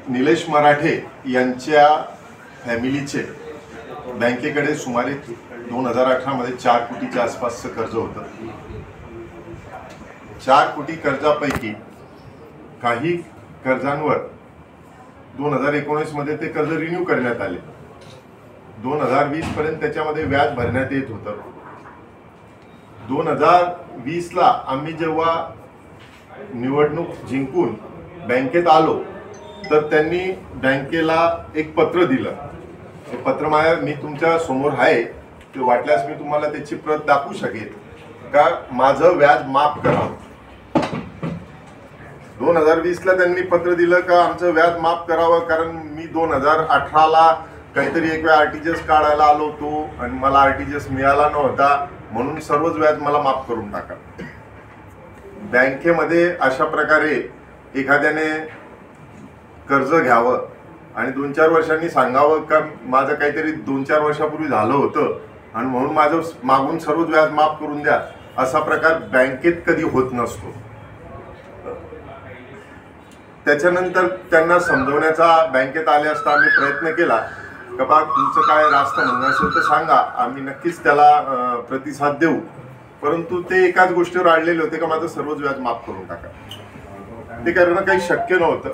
निलेश मराठे यांच्या फॅमिलीचे बँकेकडे सुमारे 2018 मध्ये 4 कोटीच्या आसपासचं कर्ज होतं. 4 कोटी कर्जापैकी काही कर्जांवर 2019 मध्ये ते कर्ज रिन्यू करण्यात आले. 2020 पर्यंत त्याच्यामध्ये व्याज भरण्यात येत होतं. 2020 ला आम्ही जेव्हा निवडणूक जिंकून बँकेत आलो तर त्यांनी बँकेला एक पत्र दिलं. ते पत्र मी तुमच्या समोर आहे, ते वाटल्यास मी तुम्हाला त्याची प्रत दाखवू शकेल का माझं व्याज माफ करावं. 2020 ला त्यांनी पत्र दिलं का आमचं व्याज माफ करावं, कारण मी 2018 ला काहीतरी एक वेळा आरटीजीएस काढायला आलो होतो आणि मला आरटीजीएस मिळाला नव्हता, म्हणून सर्वच व्याज मला माफ करून टाका. बँकेमध्ये अशा प्रकारे एखाद्याने कर्ज घ्यावं आणि 2-4 वर्षांनी सांगावं का माझं काहीतरी 2-4 वर्षापूर्वी झालं होतं आणि म्हणून माझं मागून सर्वच व्याज माफ करून द्या, असा प्रकार बँकेत कधी होत नसतो. त्याच्यानंतर त्यांना समजवण्याचा बँकेत आले असता आम्ही प्रयत्न केला का बा तुमचं काय रास्त म्हणणं असेल तर सांगा, आम्ही नक्कीच त्याला प्रतिसाद देऊ. परंतु ते एकाच गोष्टीवर अडलेले होते का माझं सर्वच व्याज माफ करून टाका. ते करणं काही शक्य नव्हतं.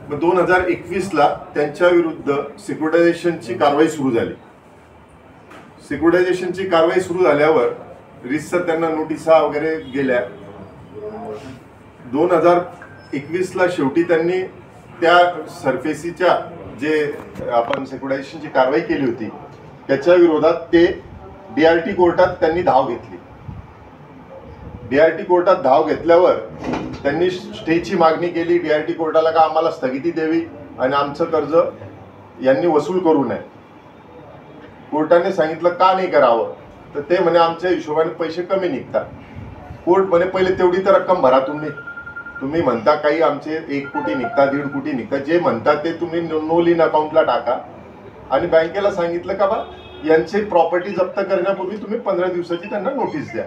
मग 2021 ला त्यांच्या विरुद्ध सिक्युरिटायझेशनची कारवाई सुरू झाली. सिक्युरिटायझेशनची कारवाई सुरू झाल्यावर रितसर त्यांना नोटिसा वगैरे गेल्या. 2021 ला शेवटी त्यांनी त्या सरफेसीच्या जे आपण सिक्युरिटायझेशनची कारवाई केली होती त्याच्या विरोधात ते DRT कोर्टात त्यांनी धाव घेतली. DRT कोर्टात धाव घेतल्यावर त्यांनी स्टेची मागणी केली DRT कोर्टाला का आम्हाला स्थगिती द्यावी आणि आमचं कर्ज यांनी वसूल करू नये. कोर्टाने सांगितलं का नाही करावं, तर ते म्हणे आमच्या हिशोबाने पैसे कमी निघतात. कोर्ट म्हणे पहिले तेवढी तर रक्कम भरा. तुम्ही म्हणता काही आमचे 1 कोटी निघतात, 1.5 कोटी निघतात, जे म्हणतात ते तुम्ही नो लीन अकाउंटला टाका. आणि बँकेला सांगितलं का बा यांची प्रॉपर्टी जप्त करण्यापूर्वी तुम्ही 15 दिवसाची त्यांना नोटीस द्या.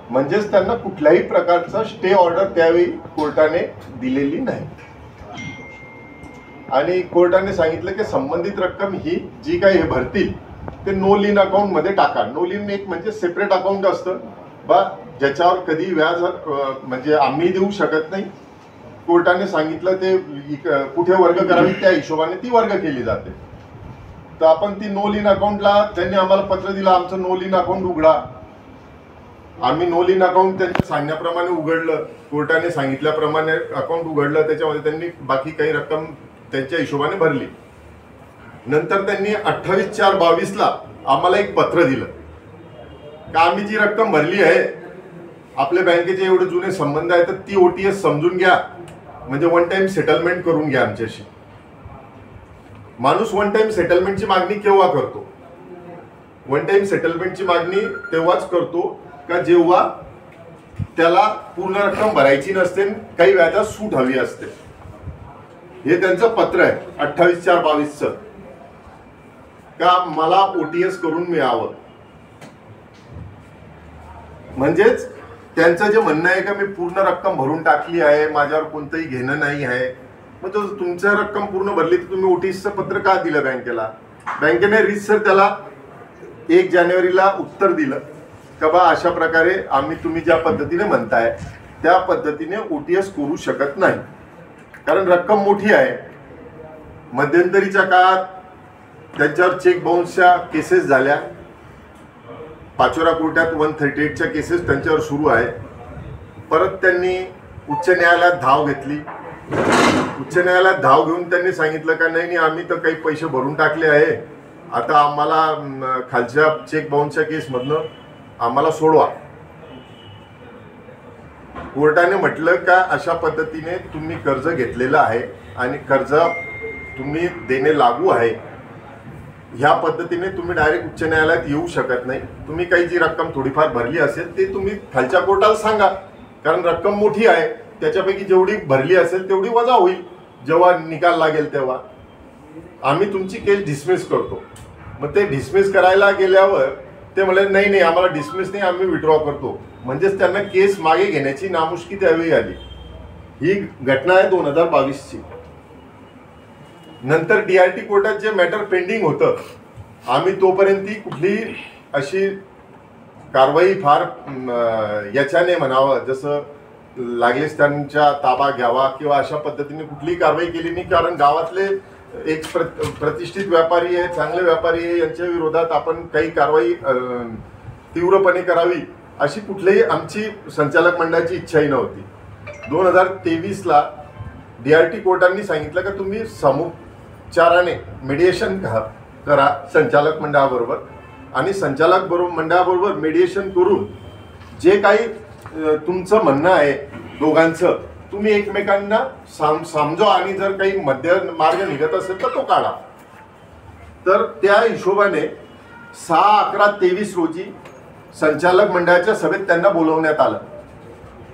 म्हणजेच त्यांना कुठल्याही प्रकारचा स्टे ऑर्डर त्यावेळी कोर्टाने दिलेली नाही. आणि कोर्टाने सांगितलं की संबंधित रक्कम ही जी काही हे भरतील ते नो लीन अकाउंट मध्ये टाका. नो लीन एक म्हणजे सेपरेट अकाउंट असतं बा ज्याच्यावर कधी व्याज म्हणजे आम्ही देऊ शकत नाही. कोर्टाने सांगितलं ते कुठे वर्ग करावी त्या हिशोबाने ती वर्ग केली जाते. तर आपण ती नो लीन अकाउंटला त्यांनी आम्हाला पत्र दिलं आमचं नो लीन अकाउंट उघडा. आम्ही नो लीन अकाउंट त्यांच्या सांगण्याप्रमाणे उघडलं, कोर्टाने सांगितल्याप्रमाणे अकाउंट उघडलं. त्याच्यामध्ये त्यांनी बाकी काही रक्कम त्यांच्या हिशोबाने भरली. नंतर त्यांनी 28/4/22 ला आम्हाला एक पत्र दिलं का आम्ही जी रक्कम भरली आहे, आपल्या बँकेचे एवढे जुने संबंध आहे तर ती OTS समजून घ्या, म्हणजे वन टाइम सेटलमेंट करून घ्या आमच्याशी. माणूस वन टाइम सेटलमेंटची मागणी केव्हा करतो? वन टाइम सेटलमेंटची मागणी तेव्हाच करतो का जेव्हा त्याला पूर्ण रक्कम भरायची नसते, काही व्याजात सूट हवी असते. हे त्यांचं पत्र आहे 28/4/22 का मला OTS करून मिळावं. म्हणजेच त्यांचं जे म्हणणं आहे का मी पूर्ण रक्कम भरून टाकली आहे, माझ्यावर कोणतंही घेणं नाही आहे. मग तुमचं रक्कम पूर्ण भरली तर तुम्ही OTSचं पत्र का दिलं बँकेला? बँकेने रीतसर त्याला 1 जानेवारीला उत्तर दिलं का बा अशा प्रकारे आम्ही तुम्ही ज्या पद्धतीने म्हणताय त्या पद्धतीने OTS करू शकत नाही, कारण रक्कम मोठी आहे. मध्यंतरीच्या काळात त्यांच्यावर चेक बाउन्सच्या केसेस झाल्या. पाचोरा कोर्टात 138च्या केसेस त्यांच्यावर सुरू आहे. परत त्यांनी उच्च न्यायालयात धाव घेतली. उच्च न्यायालयात धाव घेऊन त्यांनी सांगितलं का नाही आम्ही तर काही पैसे भरून टाकले आहे, आता आम्हाला खालच्या चेक बाउन्सच्या केसमधनं आम्हाला सोडवा. कोर्टाने म्हटलं का अशा पद्धतीने तुम्ही कर्ज घेतलेलं आहे आणि कर्ज तुम्ही देणे लागू आहे, ह्या पद्धतीने तुम्ही डायरेक्ट उच्च न्यायालयात येऊ शकत नाही. तुम्ही काही जी रक्कम थोडीफार भरली असेल ते तुम्ही खालच्या कोर्टाला सांगा, कारण रक्कम मोठी आहे, त्याच्यापैकी जेवढी भरली असेल तेवढी वजा होईल. जेव्हा निकाल लागेल तेव्हा आम्ही तुमची केस डिसमिस करतो. मग ते डिसमिस करायला गेल्यावर ते म्हणाले नाही आम्हाला डिसमिस नाही, आम्ही विड्रॉ करतो. म्हणजेच त्यांना केस मागे घेण्याची नामुष्की त्यावेळी आली. ही घटना आहे 2022ची. नंतर DRT कोर्टात जे मॅटर पेंडिंग होतं, आम्ही तोपर्यंत कुठली अशी कारवाई फार याच्याने म्हणावं, जसं लागलेच त्यांच्या ताबा घ्यावा किंवा अशा पद्धतीने कुठलीही कारवाई केली नाही. कारण गावातले एक प्रतिष्ठित व्यापारी आहे, चांगले व्यापारी आहे, यांच्या विरोधात आपण काही कारवाई तीव्रपणे करावी अशी कुठलीही आमची संचालक मंडळाची इच्छाही नव्हती. 2023ला DRT कोर्टांनी सांगितलं की तुम्ही समुपचाराने मीडिएशन करा संचालक मंडळाबरोबर, आणि संचालक मंडळाबरोबर मीडिएशन करून जे काही तुमचं म्हणणं आहे दोघांचं, तुम्ही एकमेकांना समजवा आणि जर काही मध्य मार्ग निघत असेल तर तो काढा. तर त्या हिशोबाने 6/11/23 रोजी संचालक मंडळाच्या सभेत त्यांना बोलवण्यात आलं.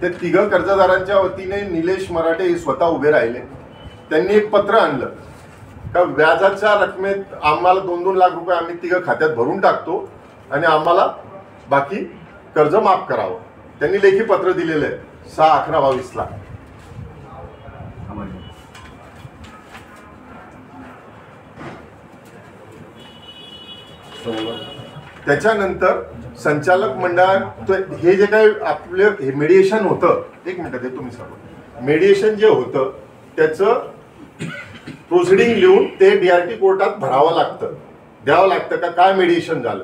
ते तिघं कर्जदारांच्या वतीने निलेश मराठे हे स्वतः उभे राहिले. त्यांनी एक पत्र आणलं का व्याजाच्या रकमेत आम्हाला 2-2 लाख रुपये आम्ही तिघं खात्यात भरून टाकतो आणि आम्हाला बाकी कर्ज माफ करावं. त्यांनी लेखी पत्र दिलेलं आहे 6/11/22ला. त्याच्यानंतर संचालक मंडळात हे जे काही आपले मीडिएशन होतं, एक मिनिट देतो मी सर्व, मीडिएशन जे होतं त्याचं प्रोसिडिंग लिहून ते DRT कोर्टात भरावं लागतं, द्यावं लागतं का काय मीडिएशन झालं.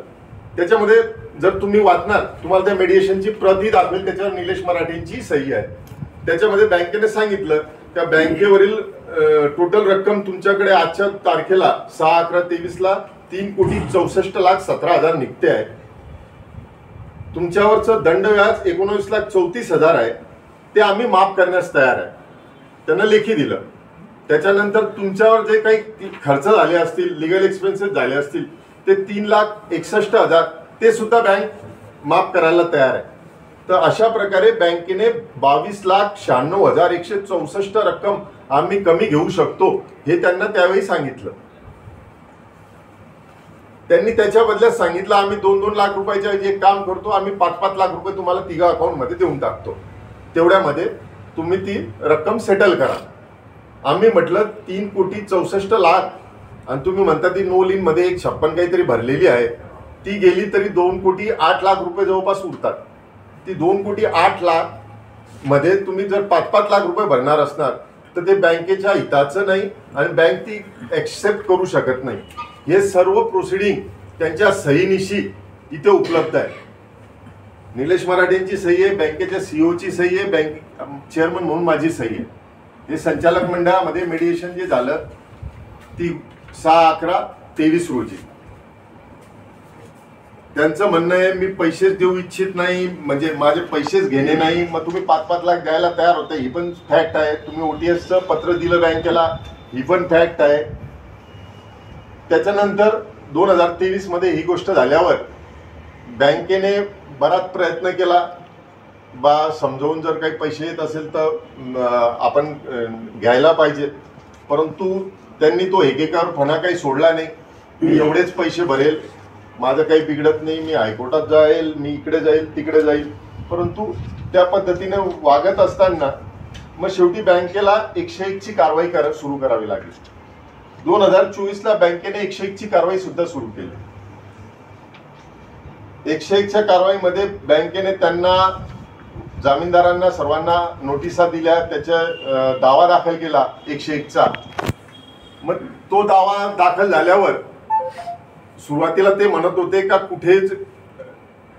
त्याच्यामध्ये जर तुम्ही वाचणार तुम्हाला त्या मीडिएशनची प्रती दाखवेल, त्याच्यावर निलेश मराठेंची सही आहे. त्याच्यामध्ये बँकेने सांगितलं का बँकेवरील टोटल रक्कम तुमच्याकडे आजच्या तारखेला 6/11/23ला 3,64,17,000 निघते आहे. तुमच्यावरचं दंड व्याज 19,34,000 आहे, ते आम्ही माफ करण्यास तयार आहे. त्यांना लेखी दिलं. त्याच्यानंतर तुमच्यावर जे काही खर्च झाले असतील, लिगल एक्सपेन्सेस झाले असतील, ते 3,61,000 ते सुद्धा बँक माफ करायला तयार आहे. तर अशा प्रकारे बँकेने 22,96,164 रक्कम आम्ही कमी घेऊ शकतो हे त्यांना त्यावेळी सांगितलं. त्यांनी त्याच्या बदल्यात सांगितलं आम्ही 2-2 लाख रुपयाच्या जे काम करतो, आम्ही 5-5 लाख रुपये तुम्हाला तिघा अकाउंटमध्ये देऊन टाकतो, तेवढ्यामध्ये तुम्ही ती रक्कम सेटल करा. आम्ही म्हटलं 3,64,00,000 आणि तुम्ही म्हणता ती नो लिन मध्ये 156 काहीतरी भरलेली आहे, ती गेली तरी 2,08,00,000 रुपये जवळपास उरतात. ती 2,08,00,000 मध्ये तुम्ही जर 5-5 लाख रुपये भरणार असणार तर ते बँकेच्या हिताचं नाही आणि बँक ती ऍक्सेप्ट करू शकत नाही. हे सर्व प्रोसिडिंग त्यांच्या सहीनिशी इथे उपलब्ध आहे. निलेश मराठेंची सही आहे, बँकेच्या सीईओची सही आहे, बँक चेअरमन म्हणून माझी सही आहे. हे संचालक मंडळामध्ये मीडिएशन जे झालं ती 6/11/23 रोजी. त्यांचं म्हणणं आहे मी पैसेच देऊ इच्छित नाही, म्हणजे माझे पैसेच घेणे नाही, मग तुम्ही 5-5 लाख द्यायला तयार होते, ही पण फॅक्ट आहे. तुम्ही OTSचं पत्र दिलं बँकेला, ही पण फॅक्ट आहे. त्याच्यानंतर 2023 मध्ये ही गोष्ट झाल्यावर बँकेने बराच प्रयत्न केला, समजावून जर काही पैसे येत असेल तर आपण घ्यायला पाहिजे, परंतु त्यांनी तो एकेकावर काही सोडला नाही. मी एवढेच पैसे भरेल, माझं काही बिघडत नाही, मी हायकोर्टात जाईल, मी इकडे जाईल तिकडे जाईल. परंतु त्या पद्धतीने वागत असताना मग शेवटी बँकेला 101ची कारवाई सुरू करावी लागली. 2024ला बँकेने 101ची कारवाई सुद्धा सुरू केली. 101च्या कारवाईमध्ये बँकेने त्यांना जामीनदारांना सर्वांना नोटिसा दिल्या, त्याच्या दावा दाखल केला 101चा. मग तो दावा दाखल झाल्यावर सुरुवातीला ते म्हणत होते का कुठेच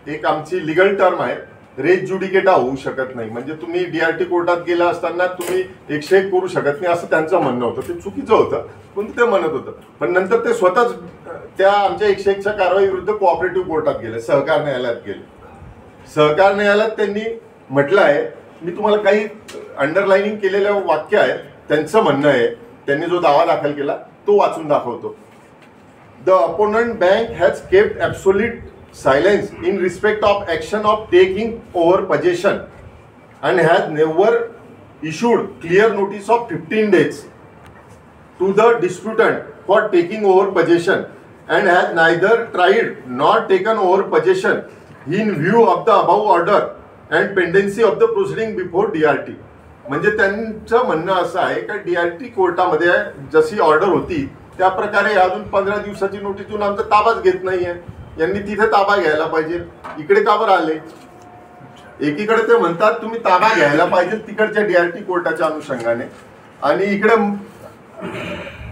एक आमची लिगल टर्म आहे, रेज ज्युडिकेटा होऊ शकत नाही, म्हणजे तुम्ही DRT कोर्टात गेला असताना तुम्ही 101 करू शकत नाही असं त्यांचं म्हणणं होतं. ते चुकीचं होतं पण ते म्हणत होतं. पण नंतर ते स्वतःच त्या आमच्या 101च्या कारवाई विरुद्ध कोऑपरेटिव्ह कोर्टात गेले, सहकार न्यायालयात गेले. सहकार न्यायालयात त्यांनी म्हटलं आहे, मी तुम्हाला काही अंडरलाइनिंग केलेलं वाक्य आहे, त्यांचं म्हणणं आहे, त्यांनी जो दावा दाखल केला तो वाचून दाखवतो. The opponent bank has kept absolute silence in respect of action of taking over possession and has never issued clear notice of 15 days to the disputant for taking over possession and has neither tried nor taken over possession in view of the above order and pendency of the proceeding before DRT. म्हणजे त्यांचं म्हणणं असं आहे का DRT कोर्टामध्ये जशी order होती त्या प्रकारे अजून 15 दिवसाची नोटीस देऊन आमचा ताबाच घेत नाहीये. यांनी तिथे ताबा घ्यायला पाहिजे, इकडे का बरं आले? एकीकडे ते म्हणतात तुम्ही ताबा घ्यायला पाहिजे तिकडच्या DRT कोर्टाच्या अनुषंगाने, आणि इकडे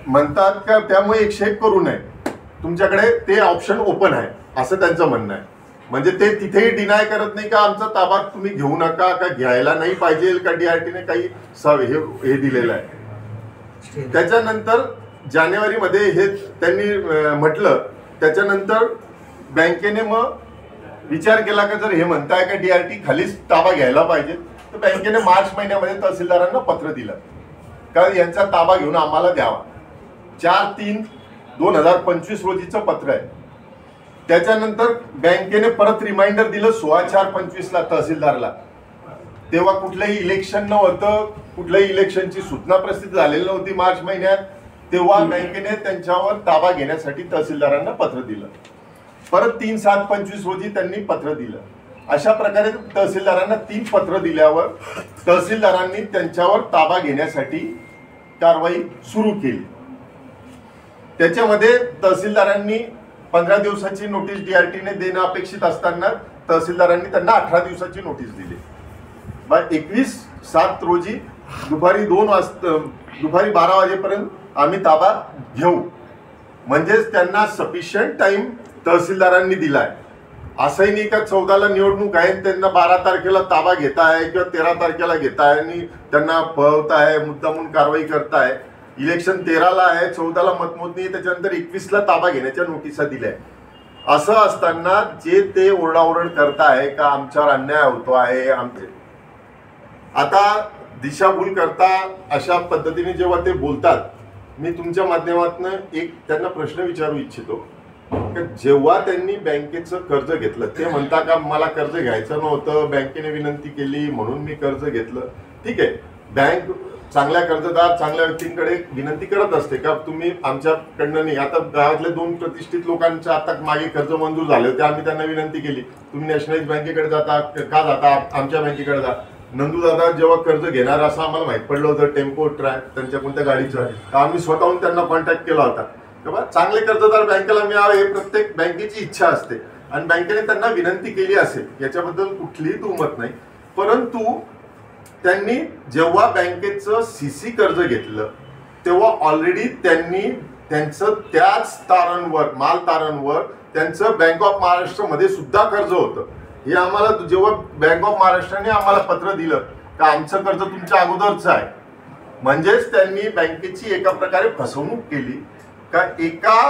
म्हणतात का त्यामुळे 101 करू नये, तुमच्याकडे ते ऑप्शन ओपन आहे असं त्यांचं म्हणणं आहे. म्हणजे ते तिथेही डिनाय करत नाही का आमचा ताबा तुम्ही घेऊ नका, का घ्यायला नाही पाहिजे, का DRTने काही हे दिलेलं आहे. त्याच्यानंतर जानेवारीमध्ये हे त्यांनी म्हटलं, त्याच्यानंतर बँकेने मग विचार केला का जर हे म्हणताय का DRT खालीच ताबा घ्यायला पाहिजे, तर बँकेने मार्च महिन्यामध्ये तहसीलदारांना पत्र दिलं का यांचा ताबा घेऊन आम्हाला द्यावा. 4/3/2025 रोजीचं पत्र आहे. त्याच्यानंतर बँकेने परत रिमाइंडर दिलं 16/4/25 तहसीलदारला. तेव्हा कुठलंही इलेक्शन नव्हतं, कुठल्याही इलेक्शनची सूचना प्रसिद्ध झालेली नव्हती मार्च महिन्यात. तेव्हा बँकेने त्यांच्यावर ताबा घेण्यासाठी तहसीलदारांना पत्र दिलं. परत 3/7/25 रोजी त्यांनी पत्र दिलं. अशा प्रकारे तहसीलदारांना 3 पत्र दिल्यावर तहसीलदारांनी त्यांच्यावर ताबा घेण्यासाठी कारवाई सुरू केली. त्याच्यामध्ये तहसीलदारांनी 15 दिवसाची नोटीस DRTने देणं अपेक्षित असताना तहसीलदारांनी त्यांना 18 दिवसाची नोटीस दिली. 21/7 रोजी दुपारी 12 वाजेपर्यंत आम्ही ताबा घेऊ, म्हणजेच त्यांना सफिशियंट टाइम तहसीलदारांनी दिलाय. असंही नाही का 14ला निवडणूक आहे त्यांना 12 तारखेला ताबा घेताय किंवा 13 तारखेला घेताय आणि त्यांना पळवताय, मुद्दामून कारवाई करताय. इलेक्शन 13ला आहे, 14ला मतमोजणी, त्याच्यानंतर 21ला ताबा घेण्याच्या नोटिसा दिल्या. असं असताना जे ते ओरडाओरड करताय का आमच्यावर अन्याय होतो आहे, आमचे आता दिशाभूल करता अशा पद्धतीने जेव्हा ते बोलतात, मी तुमच्या माध्यमातून एक त्यांना प्रश्न विचारू इच्छितो की जेव्हा त्यांनी बँकेचं कर्ज घेतलं, ते म्हणता का मला कर्ज घ्यायचं नव्हतं, बँकेने विनंती केली म्हणून मी कर्ज घेतलं. ठीक आहे, बँक चांगल्या कर्जदार चांगल्या व्यक्तींकडे विनंती करत असते का तुम्ही आमच्याकडनं नाही. आता गावातल्या 2 प्रतिष्ठित लोकांचं आता मागे कर्ज मंजूर झाले होते, आम्ही त्यांना विनंती केली तुम्ही नॅशनलाइज बँकेकडे जाता का, जाता आमच्या बँकेकडे जा. नंदू दादा जेव्हा कर्ज घेणार असं आम्हाला माहित पडलं होतं, टेम्पो ट्रॅक त्यांच्या कोणत्या गाडीचं, तर आम्ही स्वतःहून त्यांना कॉन्टॅक्ट केला होता. तेव्हा चांगले कर्जदार बँकेला मिळावे हे प्रत्येक बँकेची इच्छा असते आणि बँकेने त्यांना विनंती केली असेल, याच्याबद्दल कुठलीही दुमत नाही. परंतु त्यांनी जेव्हा बँकेचं CC कर्ज घेतलं तेव्हा ऑलरेडी त्यांनी त्यांचं त्याच तारणवर, माल तारणवर त्यांचं बँक ऑफ महाराष्ट्रमध्ये सुद्धा कर्ज होतं. हे आम्हाला जेव्हा बँक ऑफ महाराष्ट्राने आम्हाला पत्र दिलं का आमचं कर्ज तुमच्या अगोदरचं आहे, म्हणजेच त्यांनी बँकेची एका प्रकारे फसवणूक केली का एका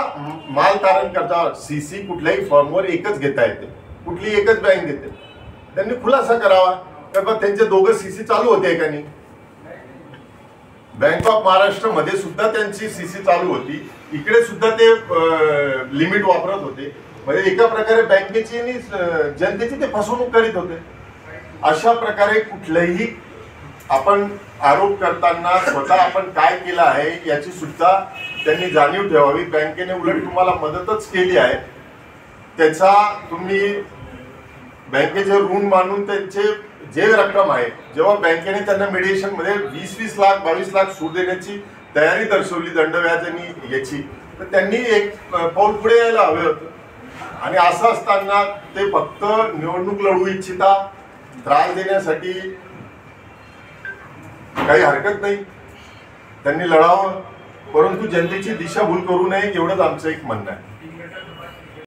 माल तारण कर्जावर CC कुठल्याही फॉर्मवर एकच घेता येते, कुठली एकच बँक घेते. त्यांनी खुलासा करावा का त्यांचे दोघं CC चालू होते का नाही. बँक ऑफ महाराष्ट्र मध्ये सुद्धा त्यांची CC चालू होती, इकडे सुद्धा ते लिमिट वापरत होते. म्हणजे एका प्रकारे बँकेची आणि जनतेची ते फसवणूक करीत होते. अशा प्रकारे कुठलेही आपण आरोप करताना स्वतः आपण काय केलं आहे याची सुद्धा त्यांनी जाणीव ठेवावी. बँकेने उलट तुम्हाला मदतच केली आहे, त्याचा तुम्ही बँकेचे ऋण मानून त्यांचे जे रक्कम आहे, जेव्हा बँकेने त्यांना मेडिएशन मध्ये 20-20 लाख 22 लाख सूट देण्याची तयारी दर्शवली दंड व्याज आणि याची, तर त्यांनी एक पाऊल पुढे यायला हवे होतं. आणि असं असताना ते फक्त निवडणूक लढवू इच्छिता, त्रास देण्यासाठी काही हरकत नाही, त्यांनी लढावं, परंतु जनतेची दिशाभूल करू नये एवढंच आमचं एक म्हणणं आहे.